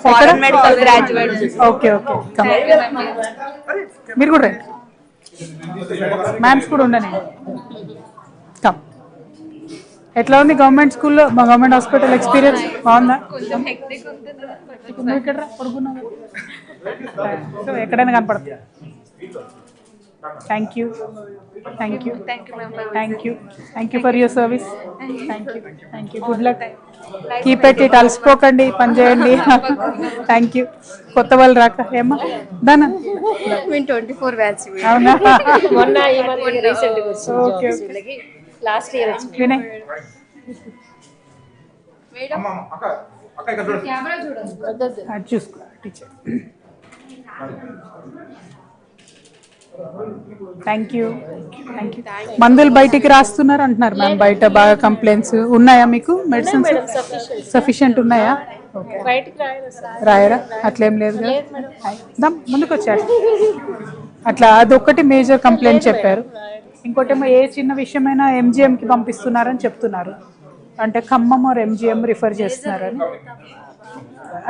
Foreign medical graduate. Okay okay, మీరు కూడా రండి, మ్యామ్స్ కూడా ఉండని. కమ్. ఎట్లా ఉంది గవర్నమెంట్ స్కూల్లో, మా గవర్నమెంట్ హాస్పిటల్ ఎక్స్పీరియన్స్ బాగుందా? ఎక్కడైనా కనపడుతుంది. Thank you, thank you, thank you, thank you for your service. Thank you, good luck, keep it, అలసిపోకండి, పని చేయండి. Thank you. కొత్త వాళ్ళు రాక ఏమా దానా 24 బ్యాచ్. అవునా? ఓకే, లాస్ట్ ఇయర్ వినయ్ చూసుకో teacher. Thank you, thank you. మందులు బయటికి రాస్తున్నారు అంటున్నారు మ్యామ్, బయట బాగా కంప్లైంట్స్ ఉన్నాయా మీకు? మెడిసిన్స్ సఫిషియెంట్ ఉన్నాయా? రాయరా? అట్లేం లేదు కదా, ముందుకు వచ్చారు. అట్లా అదొక్కటి మేజర్ కంప్లైంట్ చెప్పారు. ఇంకోటేమో ఏ చిన్న విషయమైనా ఎంజిఎంకి పంపిస్తున్నారని చెప్తున్నారు, అంటే ఖమ్మం ఆర్ ఎంజిఎం రిఫర్ చేస్తున్నారని.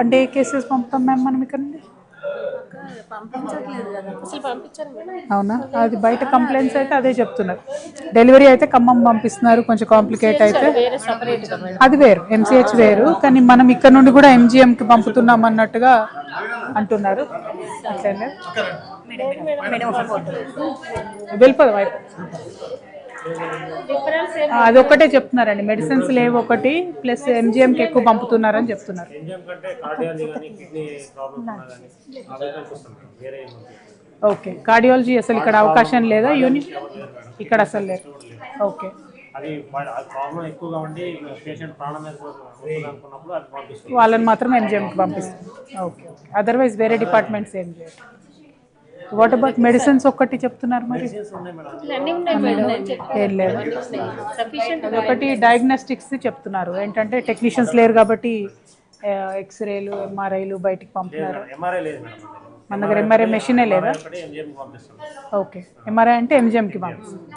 అంటే ఏ కేసెస్ పంపుతాం మ్యామ్ మనం ఇక్కడ నుండి? అవునా? అది బయట కంప్లైంట్స్ అయితే అదే చెప్తున్నారు. డెలివరీ అయితే ఖమ్మం పంపిస్తున్నారు, కొంచెం కాంప్లికేట్ అయితే అది వేరు, ఎంసీహెచ్ వేరు, కానీ మనం ఇక్కడ నుండి కూడా ఎంజిఎంకి పంపుతున్నాం అన్నట్టుగా అంటున్నారు. అట్లనే వెళ్ళిపోదు వైపు, అదొక్కటే చెప్తున్నారండి. మెడిసిన్స్ లేవు ఒకటి, ప్లస్ ఎంజిఎంకి ఎక్కువ పంపుతున్నారని చెప్తున్నారు. ఓకే, కార్డియాలజీ అసలు ఇక్కడ అవకాశం లేదా? యూనిట్ ఇక్కడ అసలు లేదు. ఓకే, వాళ్ళని మాత్రం ఎంజిఎంకి పంపిస్తారు. ఓకే, అదర్వైజ్ వేరే డిపార్ట్మెంట్స్ ఏం చేయాలి? వాట్ అబౌట్ మెడిసిన్స్ ఒక్కటి చెప్తున్నారు మరి? ఏం లేదు. ఒకటి డయాగ్నోస్టిక్స్ చెప్తున్నారు, ఏంటంటే టెక్నీషియన్స్ లేరు కాబట్టి ఎక్స్రేలు ఎంఆర్ఐలు బయటికి పంపుతున్నారు. మన దగ్గర ఎంఆర్ఐ మెషినే లేదా? ఓకే, ఎంఆర్ఐ అంటే ఎంజిఎంకి పంపిస్తుంది.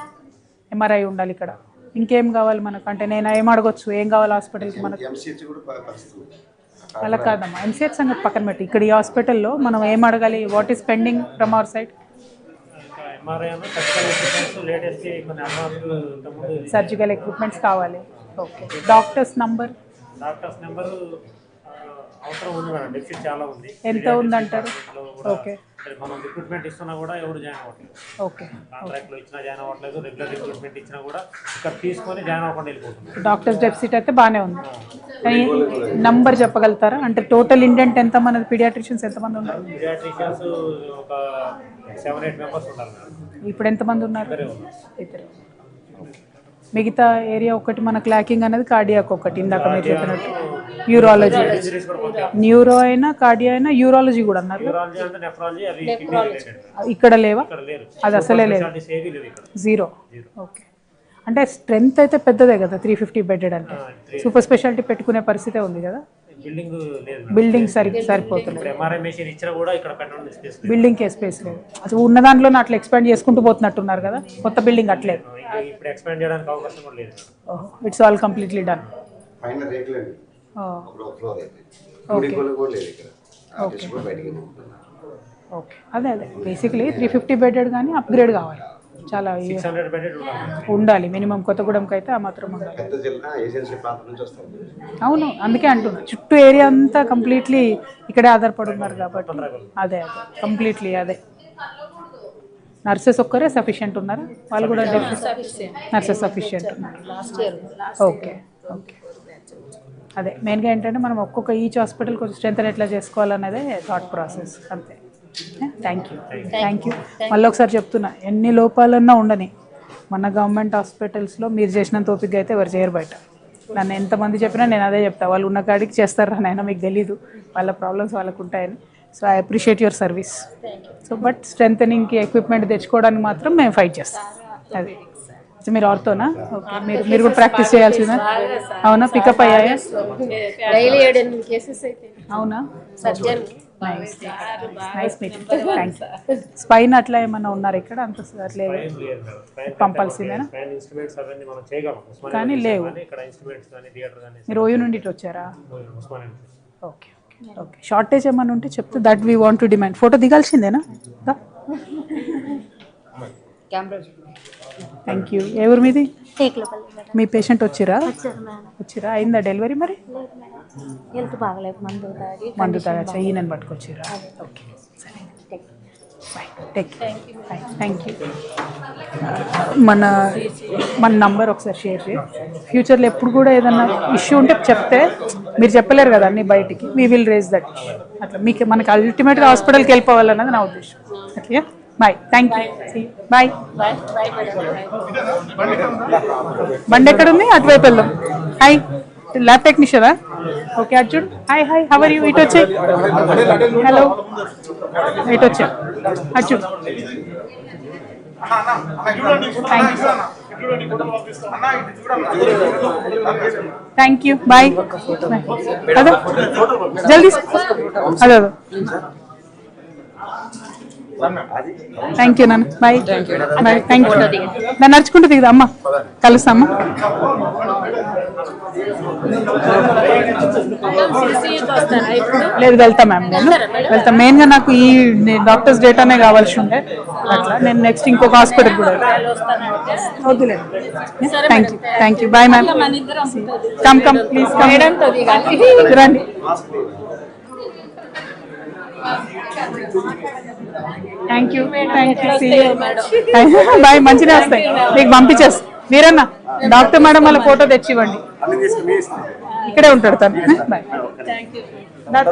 ఎంఆర్ఐ ఉండాలి ఇక్కడ. ఇంకేం కావాలి మనకు? అంటే నేను ఏం అడగొచ్చు, ఏం కావాలి హాస్పిటల్కి మనకు? అలా కాదమ్మా, ఎంసీహెచ్ సంగతి పక్కన పెట్టి ఇక్కడ ఈ హాస్పిటల్లో మనం ఏం అడగాలి? What is pending from our side? Surgical equipments కావాలి. ఓకే, డాక్టర్స్ నంబర్ ఎంత ఉందంటారు? ఓకే, మనం రిక్రూట్మెంట్ ఇస్తున్నా కూడా ఎవరు జాయిన్ అవ్వట్లేదు. ఓకే, కాంట్రాక్ట్లో ఇచ్చినా జాయిన్ అవ్వట్లేదు, రెగ్యులర్ రిక్రూట్మెంట్ ఇచ్చినా కూడా ఇక్కడ తీసుకొని జాయిన్ అవ్వకుండా వెళ్ళిపోతుంది. డాక్టర్స్ డెఫిసిట్ అయితే బాగానే ఉంది. కానీ నంబర్ చెప్పగలుగుతారా? అంటే టోటల్ ఇండెంట్ ఎంత మంది? పీడియాట్రిషియన్స్ ఎంతమంది ఉన్నారు? పీడియాట్రిషియన్స్ ఒక 7-8 మెంబర్స్ ఉన్నారు. ఇప్పుడు ఎంతమంది ఉన్నారు? ఇద్దరు. మిగతా ఏరియా ఒకటి మనకు ల్యాకింగ్ అనేది కార్డియాక్ ఒకటి, ఇందాక మీరు చెప్పినట్టు. యూరాలజీ, న్యూరో అయినా కార్డియా అయినా యూరాలజీ కూడా అన్నారు. ఇక్కడ లేవా? అది అసలే లేదు, జీరో. ఓకే, అంటే స్ట్రెంత్ అయితే పెద్దదే కదా, 350 బెడెడ్ అంటే. సూపర్ స్పెషాలిటీ పెట్టుకునే పరిస్థితే ఉంది కదా. బిల్డింగ్ సరిపోతుంది. బిల్డింగ్కి స్పేస్ లేదు అసలు. ఉన్న దాంట్లో అట్లా ఎక్స్పాండ్ చేసుకుంటూ పోతున్నట్టున్నారు కదా, కొత్త బిల్డింగ్ అట్లేదు. It's all completely done. Okay, అదే బేసిక్లీ 350 బెడెడ్ కానీ అప్గ్రేడ్ కావాలి, చాలా ఉండాలి మినిమం. కొత్తగూడెంకి అయితే ఆ మాత్రం ఉండాలి. అవును, అందుకే అంటున్నా, చుట్టూ ఏరియా అంతా కంప్లీట్లీ ఇక్కడే ఆధారపడి ఉన్నారు కాబట్టి. అదే కంప్లీట్లీ అదే. నర్సెస్ ఒక్కరే సఫిషియెంట్ ఉన్నారా? వాళ్ళు కూడా నర్సెస్ సఫిషియెంట్ ఉన్నారు. Okay, okay. అదే మెయిన్గా ఏంటంటే మనం ఒక్కొక్క ఈచ్ హాస్పిటల్ కొంచెం స్ట్రెంత్ ఎట్లా చేసుకోవాలనేదే థాట్ ప్రాసెస్ అంతే. Thank you, thank you. మళ్ళీ ఒకసారి చెప్తున్నా, ఎన్ని లోపాలన్నా ఉండని, మన గవర్నమెంట్ హాస్పిటల్స్లో మీరు చేసినంత ఓపిక అయితే ఎవరు చేయరు బయట. నన్ను ఎంతమంది చెప్పినా నేను అదే చెప్తా, వాళ్ళు ఉన్న కాడికి చేస్తారా నాయన, మీకు తెలీదు, వాళ్ళ ప్రాబ్లమ్స్ వాళ్ళకు ఉంటాయని. So I appreciate your service. So but స్ట్రెంథనింగ్కి ఎక్విప్మెంట్ తెచ్చుకోవడానికి మాత్రం మేము ఫైట్ చేస్తాం. అది మీరు ఆర్తోనా? ఓకే, మీరు కూడా ప్రాక్టీస్ చేయాల్సిందా? అవునా? పికప్ అయ్యాయా? అవునా? Nice meeting, thank you. Spine అట్లా ఏమన్నా ఉన్నారు ఇక్కడ? అంత అట్లేదు, పంపాల్సిందేనా? కానీ లేవు. మీరు ఓయూ నుండి వచ్చారా? Okay, okay. ఓకే షార్టేజ్ ఏమైనా ఉంటే చెప్తే that we want to demand. Photo దిగాల్సిందేనా? Thank you. ఎవరు మీది? మీ పేషెంట్ వచ్చిరా? వచ్చిరా? అయిందా డెలివరీ? మరి హెల్త్ బాగలేదు, మందు తాగచ్చా? ఈయనని పట్టుకొచ్చిరా? ఓకే సరే, థ్యాంక్ యూ. మన నంబర్ ఒకసారి షేర్ చేయి. ఫ్యూచర్లో ఎప్పుడు కూడా ఏదన్నా ఇష్యూ ఉంటే చెప్తే, మీరు చెప్పలేరు కదా అన్ని బయటికి, we will raise that issue. అట్లా మీకు మనకి అల్టిమేట్గా హాస్పిటల్కి వెళ్ళిపోవాలన్నది నా ఉద్దేశం. Okay bye, thank you, bye. బండి ఎక్కడ ఉంది? అటువైపు వెళ్దాం. హాయ్, ల్యాబ్ టెక్నీషియనా? Okay Arjun, hi hi, how are you? ఇటు వచ్చే. హలో, ఇటు వచ్చా అర్జున్. Thank you, bye. అదే జల్దీ అదే థ్యాంక్ యూ నాన్న, బాయ్ బాయ్. Thank you. నన్ను నడుచుకుంటూ దిగుదా అమ్మ, కలుస్తామ్మా. లేదు వెళ్తా మ్యామ్, నేను వెళ్తా. మెయిన్గా నాకు ఈ డాక్టర్స్ డేటానే కావాల్సి ఉండే, అట్లా నేను నెక్స్ట్ ఇంకొక హాస్పిటల్ కూడా వద్దులేదు. Thank you, bye ma'am. Come come please రండి. Thank you, bye. మంచిగా వస్తాయి, మీకు పంపించేస్తాను. మీరన్నా డాక్టర్ మేడం వాళ్ళ ఫోటో తెచ్చి ఇవ్వండి, ఇక్కడే ఉంటాడు తను. బాయ్.